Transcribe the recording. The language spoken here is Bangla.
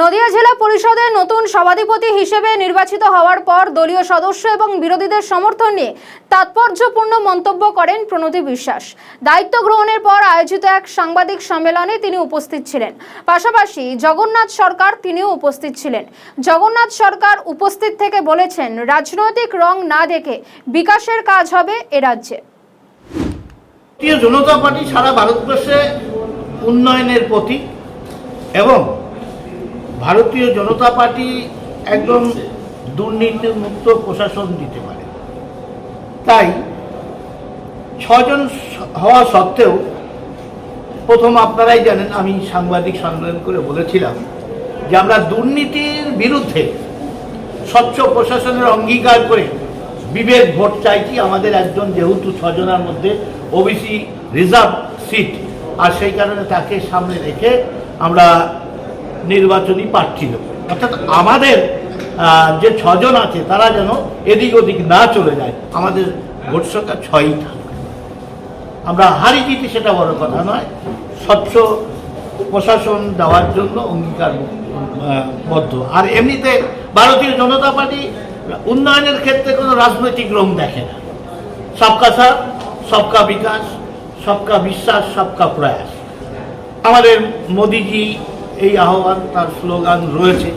নদিয়া জেলা পরিষদের নতুন সভাধিপতি হিসেবে নির্বাচিত হওয়ার পর দলীয় সদস্য এবং বিরোধীদের সমর্থন নিয়ে তাৎপর্যপূর্ণ মন্তব্য করেন প্রণতি বিশ্বাস। দায়িত্ব গ্রহণের পর আয়োজিত এক সাংবাদিক সম্মেলনে তিনি উপস্থিত ছিলেন। পাশাপাশি জগন্নাথ সরকার তিনিও উপস্থিত ছিলেন। জগন্নাথ সরকার উপস্থিত থেকে বলেছেন, রাজনৈতিক রং না দেখে বিকাশের কাজ হবে এ রাজ্যে। ভারতীয় জনতা পার্টি সারা ভারতবর্ষে উন্নয়নের প্রতীক এবং ভারতীয় জনতা পার্টি একদম দুর্নীতিমুক্ত প্রশাসন দিতে পারে। তাই 6 জন হওয়া সত্ত্বেও প্রথম আপনারাই জানেন আমি সাংবাদিক সম্মেলন করে বলেছিলাম যে আমরা দুর্নীতির বিরুদ্ধে স্বচ্ছ প্রশাসনের অঙ্গীকার করে বিবেক ভোট চাইছি। আমাদের একজন যেহেতু 6 জনের মধ্যে ওবিসি রিজার্ভ সিট, আর সেই কারণে তাকে সামনে রেখে আমরা নির্বাচনী প্রার্থী দেব। অর্থাৎ আমাদের যে 6 জন আছে তারা যেন এদিক ওদিক না চলে যায়। আমাদের ভোট সংখ্যা 6ই থাকবে। আমরা হারি জিতি সেটা বড় কথা নয়, স্বচ্ছ প্রশাসন দেওয়ার জন্য অঙ্গীকারবদ্ধ। আর এমনিতে ভারতীয় জনতা পার্টি উন্নয়নের ক্ষেত্রে কোনো রাজনৈতিক রং দেখে না। সবকা সাথ, সবকা বিকাশ, সবকা বিশ্বাস, সবকা প্রয়াস। আমাদের মোদিজি এই আহ্বান, তার স্লোগান রয়েছে।